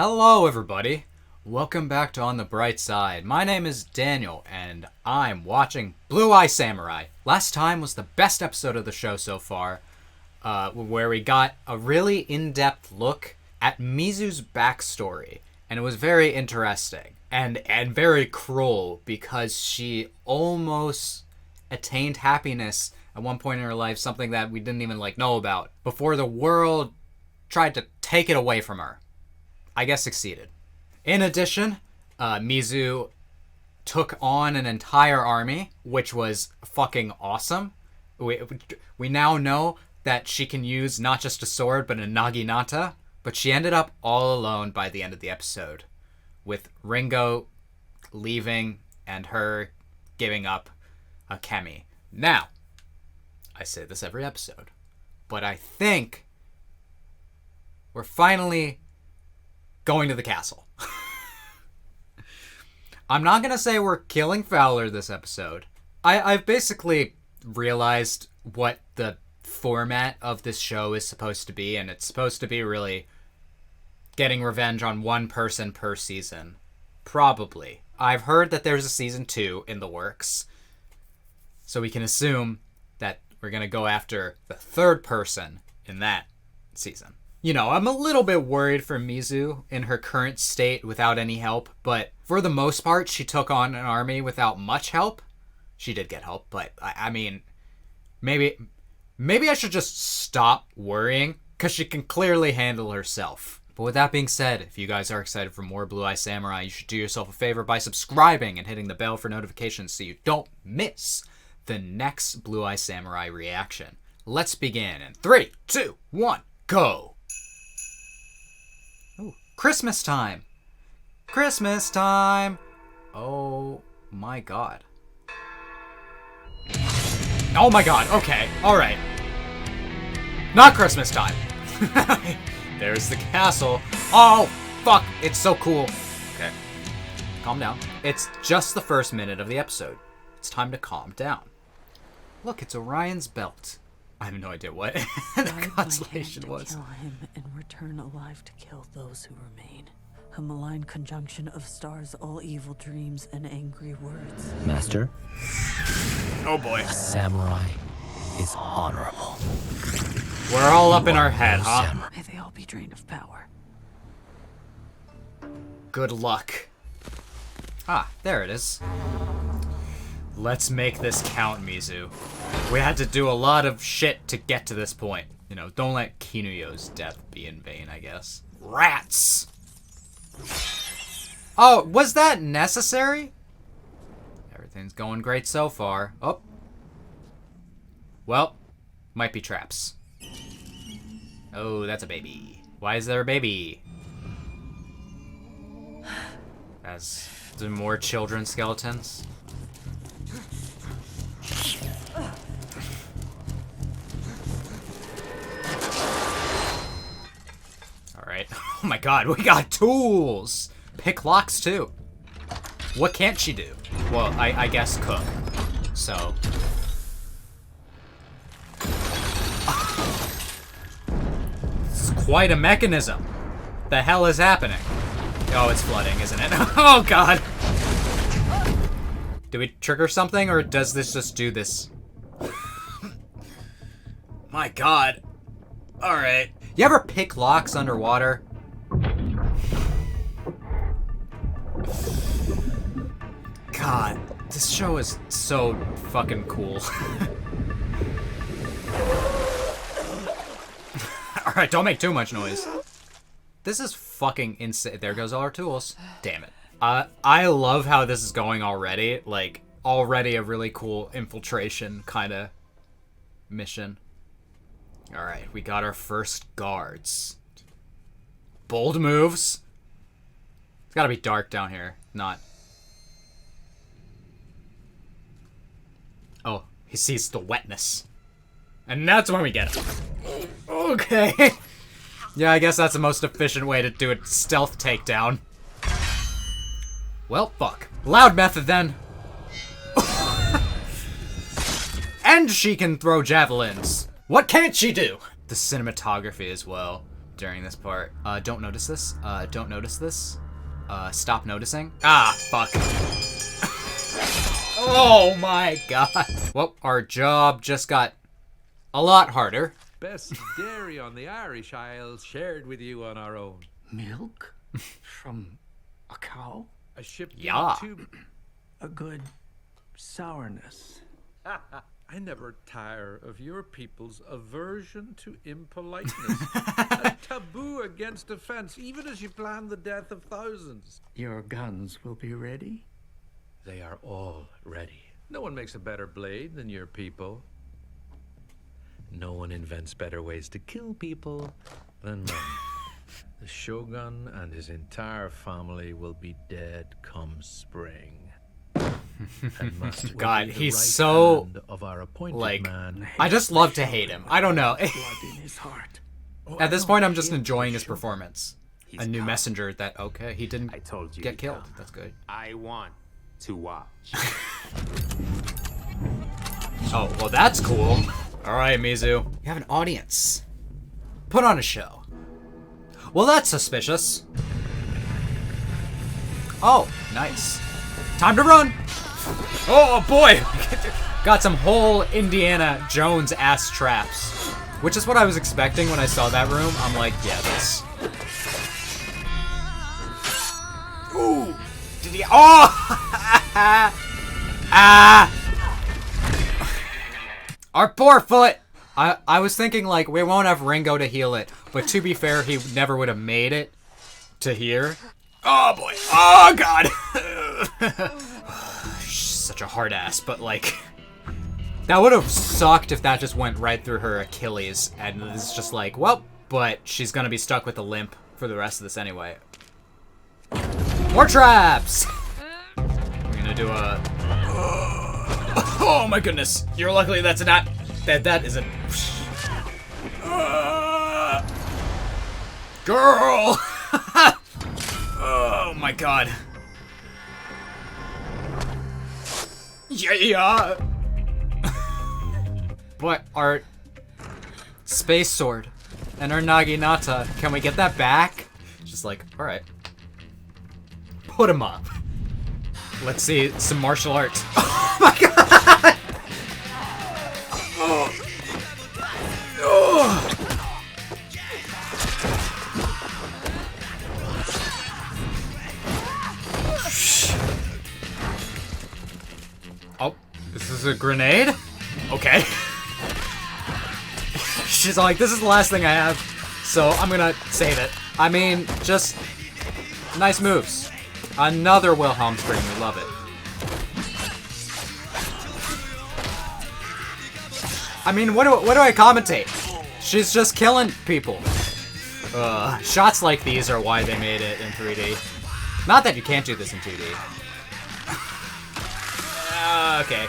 Hello everybody, welcome back to On the Bright Side. My name is Daniel and I'm watching Blue Eye Samurai. Last time was the best episode of the show so far, where we got a really in-depth look at Mizu's backstory, and it was very interesting and very cruel because she almost attained happiness at one point in her life, something that we didn't even know about, before the world tried to take it away from her. I guess succeeded. In addition, Mizu took on an entire army, which was fucking awesome. We now know that she can use not just a sword, but a naginata. But she ended up all alone by the end of the episode, with Ringo leaving and her giving up a Kemi. Now, I say this every episode, but I think we're finally going to the castle. I'm not gonna say we're killing Fowler this episode. I've basically realized what the format of this show is supposed to be, and it's supposed to be really getting revenge on one person per season. Probably. I've heard that there's a season 2 in the works, so we can assume that we're gonna go after the third person in that season. You know, I'm a little bit worried for Mizu in her current state without any help, but for the most part, she took on an army without much help. She did get help, but I mean, maybe I should just stop worrying, because she can clearly handle herself. But with that being said, if you guys are excited for more Blue Eye Samurai, you should do yourself a favor by subscribing and hitting the bell for notifications so you don't miss the next Blue Eye Samurai reaction. Let's begin in 3, 2, 1, go! Christmas time! Christmas time! Oh my god. Oh my god, okay, alright. Not Christmas time. There's the castle. Oh, fuck, it's so cool. Okay, calm down. It's just the first minute of the episode. It's time to calm down. Look, it's Orion's belt. I have no idea what the constellation was. Kill him and return alive to kill those who remain. A malign conjunction of stars, all evil dreams and angry words. Master? Oh boy. A samurai is honorable. We're all up in our head, huh? Samurai. May they all be drained of power. Good luck. Ah, there it is. Let's make this count, Mizu. We had to do a lot of shit to get to this point. You know, don't let Kinuyo's death be in vain, I guess. Rats! Oh, was that necessary? Everything's going great so far. Oh. Well, might be traps. Oh, that's a baby. Why is there a baby? As there more children skeletons? Alright. Oh my god, we got tools! Pick locks too. What can't she do? Well, I guess cook. So. This is quite a mechanism. The hell is happening? Oh, it's flooding, isn't it? Oh god! Do we trigger something, or does this just do this? My god. Alright. You ever pick locks underwater? God, this show is so fucking cool. Alright, don't make too much noise. This is fucking insane. There goes all our tools. Damn it. I love how this is going already. Like, already a really cool infiltration kind of mission. Alright, we got our first guards. Bold moves. It's gotta be dark down here. Not. Oh, he sees the wetness. And that's when we get him. Okay. Yeah, I guess that's the most efficient way to do a stealth takedown. Well, fuck. Loud method, then. And she can throw javelins. What can't she do? The cinematography as well. during this part. Don't notice this. Don't notice this. Stop noticing. Ah, fuck. Oh my god. Well, our job just got a lot harder. Best dairy on the Irish Isles shared with you on our own. Milk? From a cow? A ship Yeah. to... A good sourness. I never tire of your people's aversion to impoliteness. A taboo against offense, even as you plan the death of thousands. Your guns will be ready? They are all ready. No one makes a better blade than your people. No one invents better ways to kill people than mine. The Shogun and his entire family will be dead come spring. And must will God, be the he's right so, hand of our appointed like, man. I just love to hate him. I don't know. Blood in his heart. At this point, I'm just enjoying his performance. He's A new come. messenger that, okay, he didn't I told you get he'd killed. come. That's good. I want to watch. Oh, well, that's cool. All right, Mizu. You have an audience. Put on a show. Well, that's suspicious. Oh, nice. Time to run. Oh, boy. Got some whole Indiana Jones ass traps. Which is what I was expecting when I saw that room. I'm like, yeah, this. Ooh. Did he? Oh! Ah! Our poor foot! I was thinking, like, we won't have Ringo to heal it. But to be fair, he never would have made it to here. Oh, boy. Oh, God. Such a hard ass, but, like... That would have sucked if that just went right through her Achilles. And it's just like, well, but she's gonna be stuck with a limp for the rest of this anyway. More traps! We're gonna do a... Oh my goodness. You're luckily that's not... That isn't... Girl! Oh my god. Yeah! But our space sword and our Naginata, can we get that back? Just like, alright. Put him up. Let's see some martial arts. Oh my god! Oh. Oh. Oh, this is a grenade? Okay. She's like, this is the last thing I have, so I'm gonna save it. I mean, just nice moves. Another Wilhelm scream, we love it. I mean, what do I commentate? She's just killing people. Shots like these are why they made it in 3D. Not that you can't do this in 2D. Okay.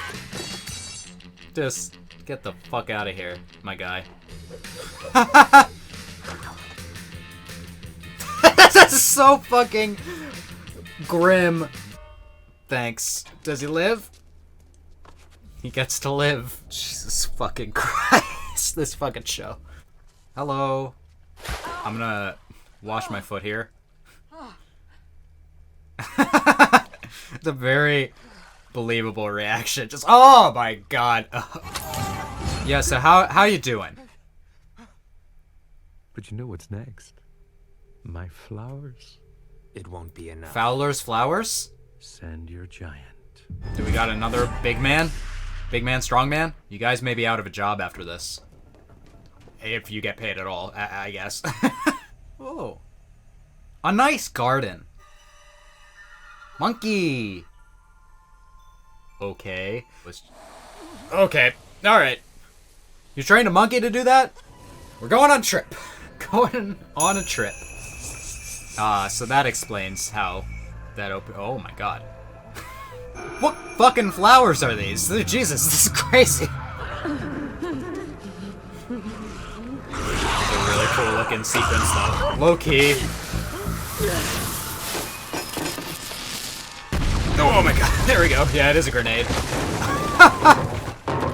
Just get the fuck out of here, my guy. That's so fucking grim. Thanks. Does he live? He gets to live. Jesus fucking Christ. This fucking show. Hello. I'm gonna wash my foot here. It's a very believable reaction. Just, oh my god. Yeah, so how you doing? But you know what's next? My flowers. It won't be enough. Fowler's flowers? Send your giant. Do we got another big man? Big man, strong man? You guys may be out of a job after this. If you get paid at all, I guess. Oh. A nice garden. Monkey. Okay. Okay. Alright. You trained a monkey to do that? We're going on a trip. Going on a trip. So that explains how that oh my god. What fucking flowers are these? Jesus, this is crazy. It's a really cool looking sequence though. Low key. Oh my god, there we go. Yeah, it is a grenade.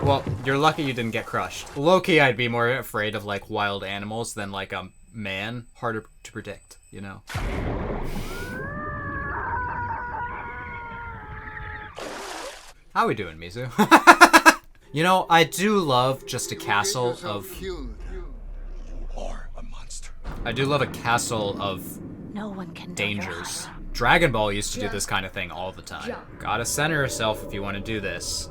Well, you're lucky you didn't get crushed. Low key, I'd be more afraid of like wild animals than like a man, harder to predict, you know? How we doing, Mizu? You know, I do love just a castle of... You are a monster. I do love a castle of No one can dangers. Dragon Ball used to do this kind of thing all the time. Gotta center yourself if you want to do this.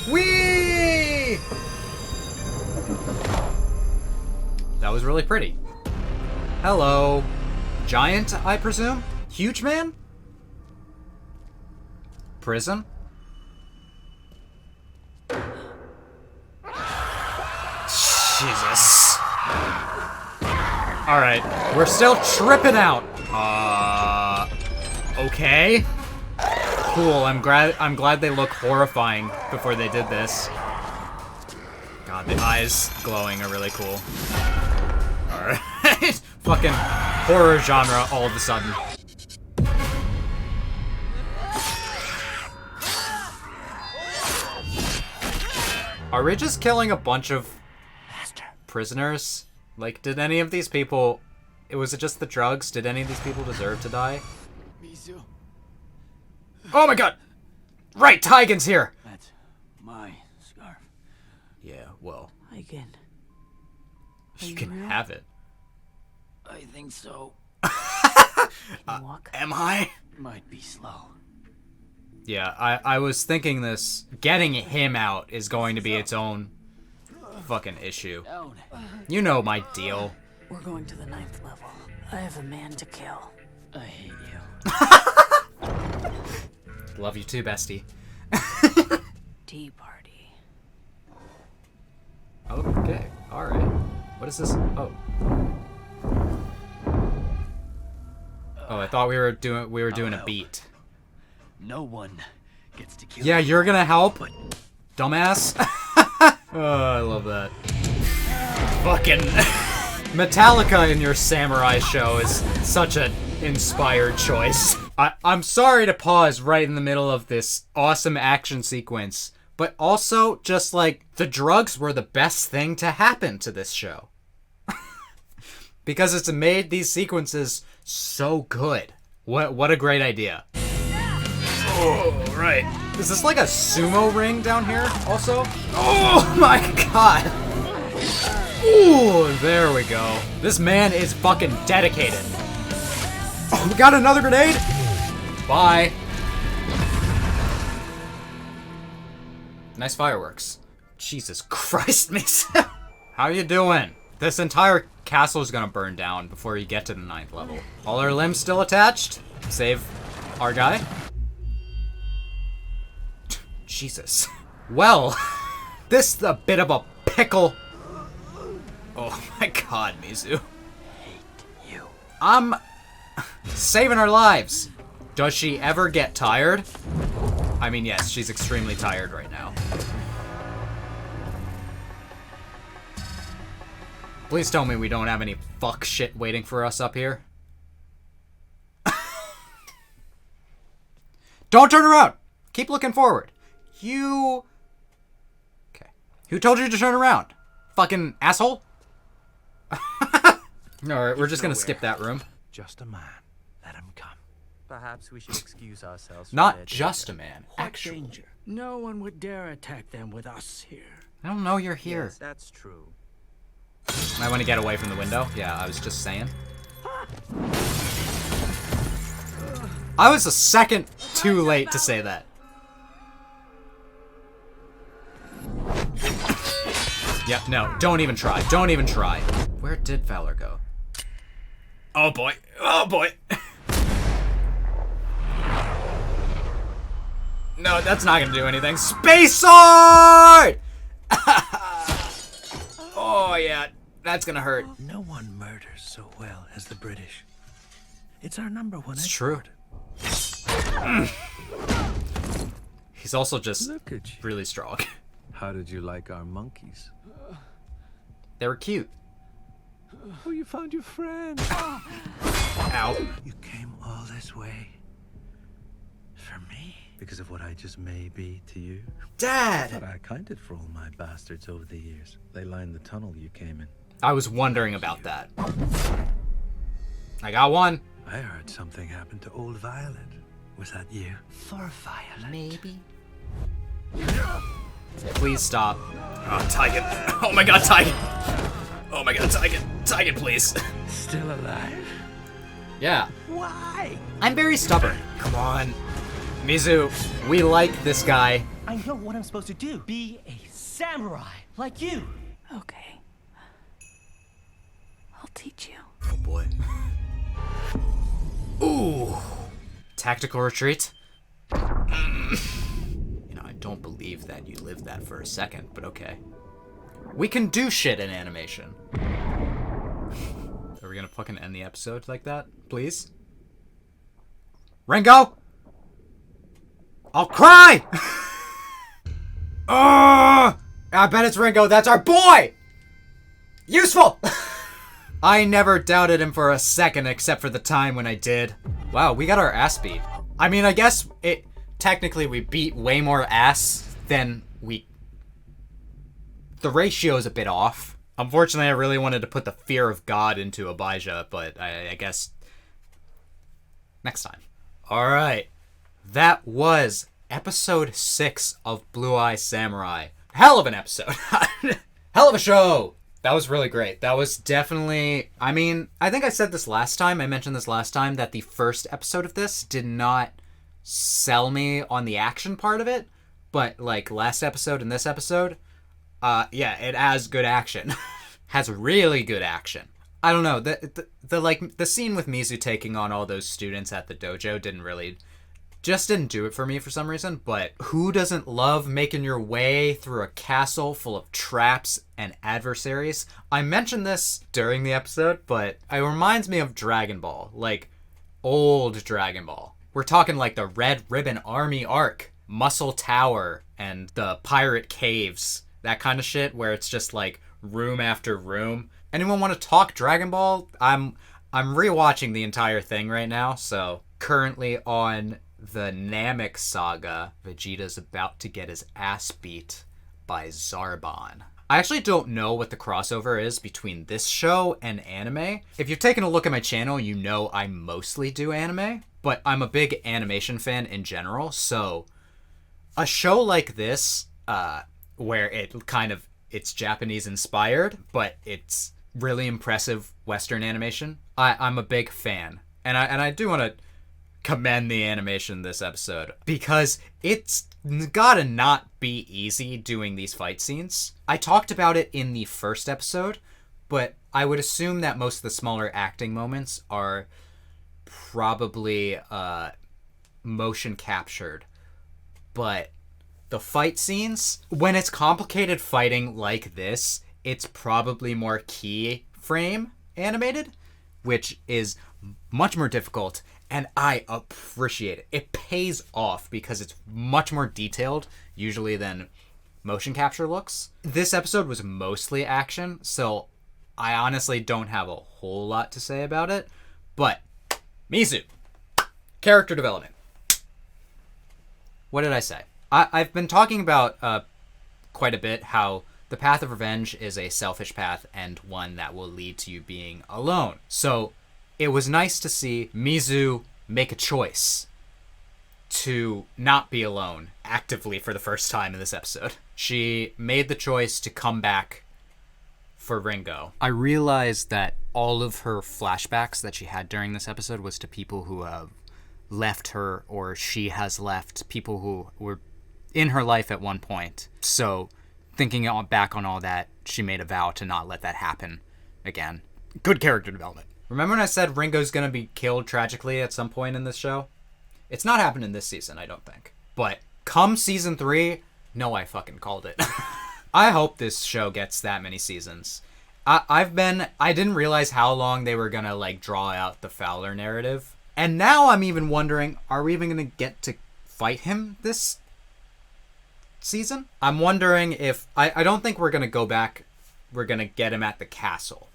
Whee! That was really pretty. Hello. Giant, I presume? Huge man? Prison? Jesus. Alright, we're still tripping out. Okay. Cool, I'm glad they look horrifying before they did this. God, the eyes glowing are really cool. Alright. Fucking horror genre all of a sudden. Are we just killing a bunch of prisoners? Like, did any of these people... Was it just the drugs? Did any of these people deserve to die? Mizu. Oh my god! Right, Taigen's here! That's my scarf. Yeah, well, Again. you can have it. I think so. Walk. Am I? Might be slow. Yeah, I was thinking this. Getting him out is going to be its own fucking issue. Down. You know my deal. We're going to the 9th level. I have a man to kill. I hate you. Love you too, bestie. Tea party. Okay, alright. What is this? Oh. Oh, I thought we were doing a beat. No one gets to kill Yeah, you. you're gonna help? Dumbass. Oh, I love that. Fucking Metallica in your samurai show is such an inspired choice. I'm sorry to pause right in the middle of this awesome action sequence, but also just like the drugs were the best thing to happen to this show. Because it's made these sequences so good. What a great idea. Oh, right. Is this like a sumo ring down here also? Oh my god. Ooh, there we go. This man is fucking dedicated. Oh, we got another grenade? Bye. Nice fireworks. Jesus Christ, Mizu. How you doing? This entire castle is gonna burn down before you get to the 9th level. All our limbs still attached? Save our guy? Jesus. Well, this is a bit of a pickle. Oh my god, Mizu. You. I'm saving our lives. Does she ever get tired? I mean, yes, she's extremely tired right now. Please tell me we don't have any fuck shit waiting for us up here. Don't turn around! Keep looking forward. You... Okay. Who told you to turn around? Fucking asshole? Alright, we're just gonna skip that room. Just a man. Let him come. Perhaps we should excuse ourselves. from Not their just danger. a man. What Actual. danger? No one would dare attack them with us here. I don't know you're here. Yes, that's true. Might want to get away from the window. Yeah, I was just saying. I was a second too late to say that. Yep, no, don't even try. Don't even try. Where did Fowler go? Oh boy. Oh boy. No, that's not gonna do anything. Space sword! Oh yeah, that's gonna hurt. No one murders so well as the British. It's our number one It's true. He's also just Look at you. really strong. How did you like our monkeys? They were cute. Oh, you found your friend. Ow. You came all this way for me? Because of what I just may be to you. Dad! But I accounted for all my bastards over the years. They lined the tunnel you came in. I was wondering about that. I got one. I heard something happened to old Violet. Was that you? For Violet. Maybe. Please stop. Oh, Taigen. Oh my god, Taigen. Oh my god, Taigen. Taigen, please. Still alive? Yeah. Why? I'm very stubborn. Come on. Mizu, we like this guy. I know what I'm supposed to do. Be a samurai, like you. Okay. I'll teach you. Oh boy. Ooh. Tactical retreat. You know, I don't believe that you lived that for a second, but okay. We can do shit in animation. Are we gonna fucking end the episode like that, please? Ringo! I'll cry! I bet it's Ringo. That's our boy! Useful! I never doubted him for a second except for the time when I did. Wow, we got our ass beat. I mean, I guess technically we beat way more ass than we... The ratio's a bit off. Unfortunately, I really wanted to put the fear of God into Abijah, but I guess next time. Alright, that was episode 6 of Blue Eye Samurai. Hell of an episode. Hell of a show. That was really great. That was definitely... I mean, I think I said this last time. I mentioned this last time that the first episode of this did not sell me on the action part of it. But, like, last episode and this episode, yeah, it has good action. Has really good action. I don't know. The scene with Mizu taking on all those students at the dojo didn't do it for me for some reason, but who doesn't love making your way through a castle full of traps and adversaries? I mentioned this during the episode, but it reminds me of Dragon Ball, like old Dragon Ball. We're talking like the Red Ribbon Army arc, Muscle Tower, and the Pirate Caves, that kind of shit where it's just like room after room. Anyone want to talk Dragon Ball? I'm rewatching the entire thing right now, so currently on the Namek saga, Vegeta's about to get his ass beat by Zarbon. I actually don't know what the crossover is between this show and anime. If you've taken a look at my channel, you know I mostly do anime, but I'm a big animation fan in general, so a show like this, where it's Japanese inspired, but it's really impressive Western animation, I'm a big fan. And I do want to commend the animation this episode, because it's gotta not be easy doing these fight scenes. I talked about it in the first episode, but I would assume that most of the smaller acting moments are probably motion captured. But the fight scenes, when it's complicated fighting like this, it's probably more keyframe animated, which is much more difficult. And I appreciate it. It pays off because it's much more detailed, usually, than motion capture looks. This episode was mostly action, so I honestly don't have a whole lot to say about it. But, Mizu. Character development. What did I say? I've been talking about quite a bit how the path of revenge is a selfish path and one that will lead to you being alone. So it was nice to see Mizu make a choice to not be alone actively for the first time in this episode. She made the choice to come back for Ringo. I realized that all of her flashbacks that she had during this episode was to people who have left her, or she has left people who were in her life at one point. So thinking back on all that, she made a vow to not let that happen again. Good character development. Remember when I said Ringo's gonna be killed tragically at some point in this show? It's not happening this season, I don't think. But come season 3, no, I fucking called it. I hope this show gets that many seasons. I didn't realize how long they were gonna like draw out the Fowler narrative. And now I'm even wondering, are we even gonna get to fight him this season? I'm wondering if, I don't think we're gonna go back, we're gonna get him at the castle.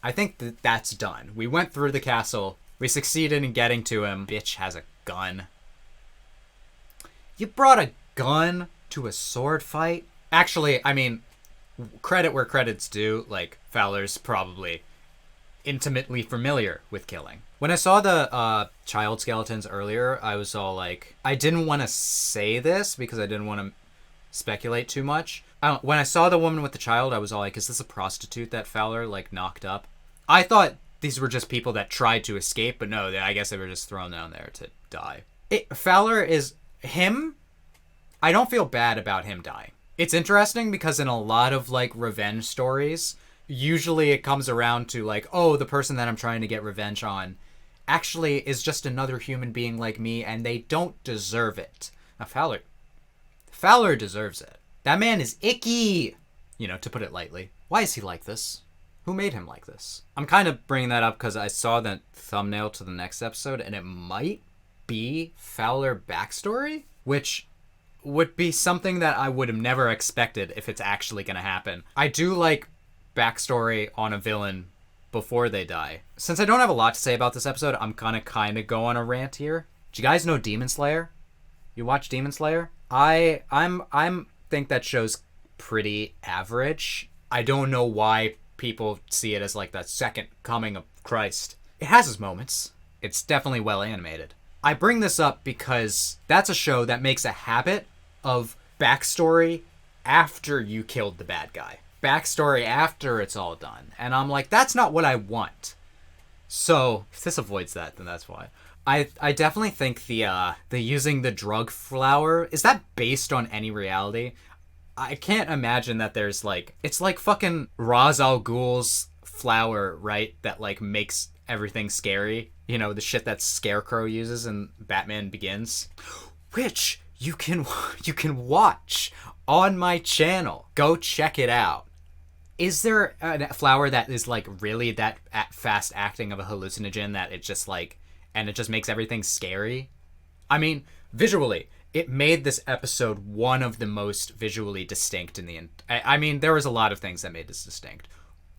I think that's done. We went through the castle. We succeeded in getting to him. Bitch has a gun. You brought a gun to a sword fight? Actually, I mean, credit where credit's due. Like, Fowler's probably intimately familiar with killing. When I saw the child skeletons earlier, I was all like, I didn't want to say this because I didn't want to speculate too much. When I saw the woman with the child, I was all like, is this a prostitute that Fowler like knocked up? I thought these were just people that tried to escape, but no, I guess they were just thrown down there to die. Fowler is him. I don't feel bad about him dying. It's interesting because in a lot of like revenge stories, usually it comes around to like, oh, the person that I'm trying to get revenge on actually is just another human being like me and they don't deserve it. Now Fowler deserves it. That man is icky, to put it lightly. Why is he like this? Who made him like this? I'm kind of bringing that up because I saw the thumbnail to the next episode and it might be Fowler backstory, which would be something that I would have never expected if it's actually going to happen. I do like backstory on a villain before they die. Since I don't have a lot to say about this episode, I'm gonna kind of go on a rant here. Do you guys know Demon Slayer? You watch Demon Slayer? I'm think that show's pretty average. I don't know why people see it as like the second coming of Christ. It has its moments. It's definitely well animated. I bring this up because that's a show that makes a habit of backstory after you killed the bad guy. Backstory after it's all done. And I'm like, that's not what I want. So if this avoids that, then that's why. I definitely think the using the drug flower, is that based on any reality? I can't imagine that there's like, it's like fucking Ra's al Ghul's flower, right? That like makes everything scary. The shit that Scarecrow uses in Batman Begins. Which you can watch on my channel. Go check it out. Is there a flower that is like really that fast acting of a hallucinogen that it just like, and it just makes everything scary? I mean, visually, it made this episode one of the most visually distinct in the I mean, there was a lot of things that made this distinct.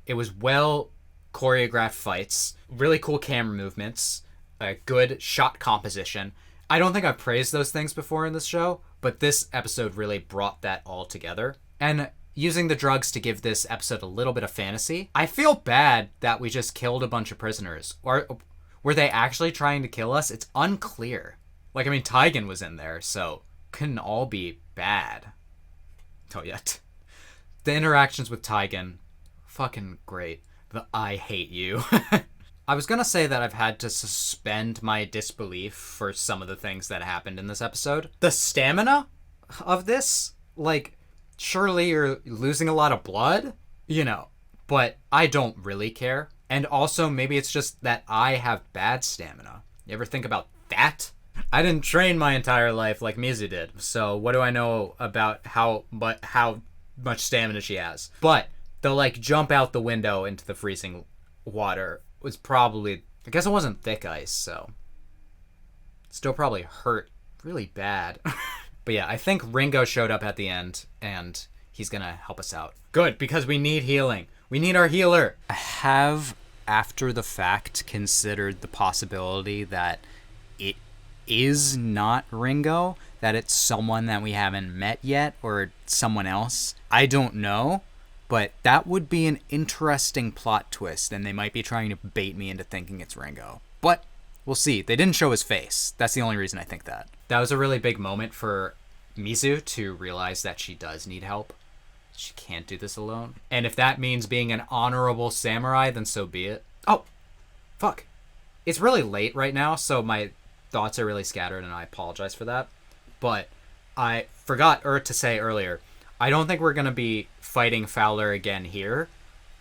It was well choreographed fights, really cool camera movements, a good shot composition. I don't think I've praised those things before in this show, but this episode really brought that all together. And using the drugs to give this episode a little bit of fantasy. I feel bad that we just killed a bunch of prisoners. Or were they actually trying to kill us? It's unclear. Like, I mean, Taigen was in there, so couldn't all be bad. Oh, yet. The interactions with Taigen, fucking great. The I hate you. I was gonna say that I've had to suspend my disbelief for some of the things that happened in this episode. The stamina of this, like, surely you're losing a lot of blood, but I don't really care. And also, maybe it's just that I have bad stamina. You ever think about that? I didn't train my entire life like Mizu did, so what do I know about how much stamina she has? But the, like, jump out the window into the freezing water was probably, I guess it wasn't thick ice, so still probably hurt really bad. But yeah, I think Ringo showed up at the end, and he's gonna help us out. Good, because we need healing. We need our healer. I have, after the fact, considered the possibility that it is not Ringo, that it's someone that we haven't met yet, or someone else. I don't know, but that would be an interesting plot twist, and they might be trying to bait me into thinking it's Ringo. But we'll see. They didn't show his face. That's the only reason I think that. That was a really big moment for Mizu to realize that she does need help. She can't do this alone. And if that means being an honorable samurai, then so be it. Oh, fuck. It's really late right now, so my thoughts are really scattered, and I apologize for that. But I forgot to say earlier, I don't think we're going to be fighting Fowler again here,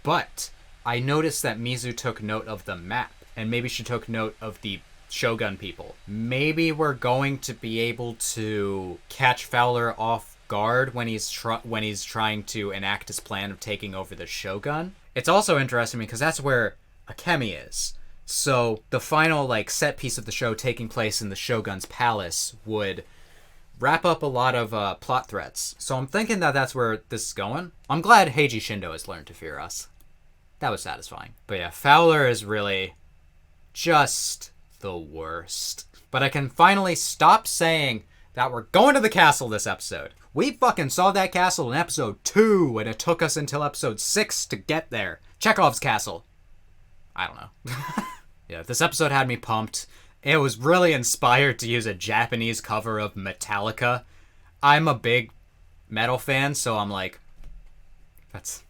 but I noticed that Mizu took note of the map, and maybe she took note of the Shogun people. Maybe we're going to be able to catch Fowler off guard when he's trying to enact his plan of taking over the Shogun. It's also interesting because that's where Akemi is. So the final like set piece of the show taking place in the Shogun's palace would wrap up a lot of plot threads. So I'm thinking that that's where this is going. I'm glad Heiji Shindo has learned to fear us. That was satisfying. But yeah, Fowler is really just the worst. But I can finally stop saying that we're going to the castle this episode. We fucking saw that castle in episode 2, and it took us until episode 6 to get there. Chekhov's castle. I don't know. Yeah, this episode had me pumped. It was really inspired to use a Japanese cover of Metallica. I'm a big metal fan, so I'm like, that's...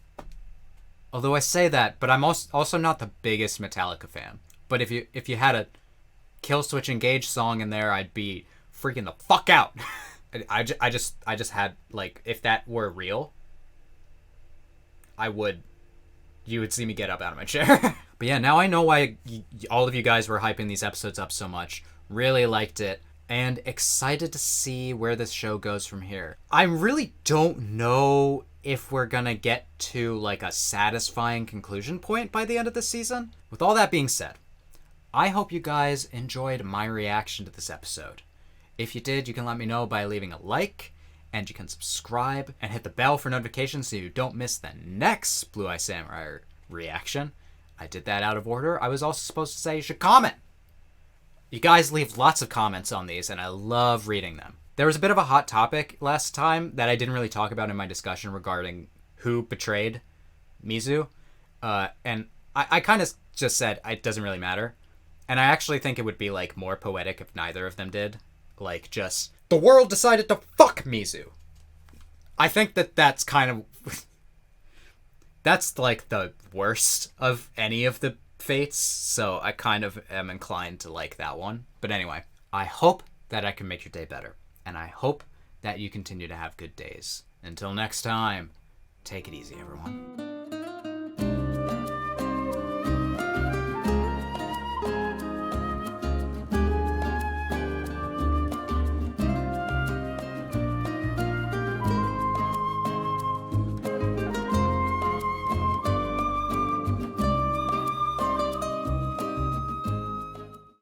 Although I say that, but I'm also not the biggest Metallica fan. But if you had a Kill Switch Engage song in there, I'd be freaking the fuck out. I just had, like, if that were real, you would see me get up out of my chair. But yeah, now I know why all of you guys were hyping these episodes up so much. Really liked it. And excited to see where this show goes from here. I really don't know if we're gonna get to, like, a satisfying conclusion point by the end of the season. With all that being said, I hope you guys enjoyed my reaction to this episode. If you did, you can let me know by leaving a like, and you can subscribe and hit the bell for notifications so you don't miss the next Blue Eye Samurai reaction. I did that out of order. I was also supposed to say you should comment. You guys leave lots of comments on these, and I love reading them. There was a bit of a hot topic last time that I didn't really talk about in my discussion regarding who betrayed Mizu. And I kind of just said it doesn't really matter. And I actually think it would be, like, more poetic if neither of them did. Like, just, the world decided to fuck Mizu. I think that's kind of... that's, like, the worst of any of the fates, so I kind of am inclined to like that one. But anyway, I hope that I can make your day better. And I hope that you continue to have good days. Until next time, take it easy, everyone.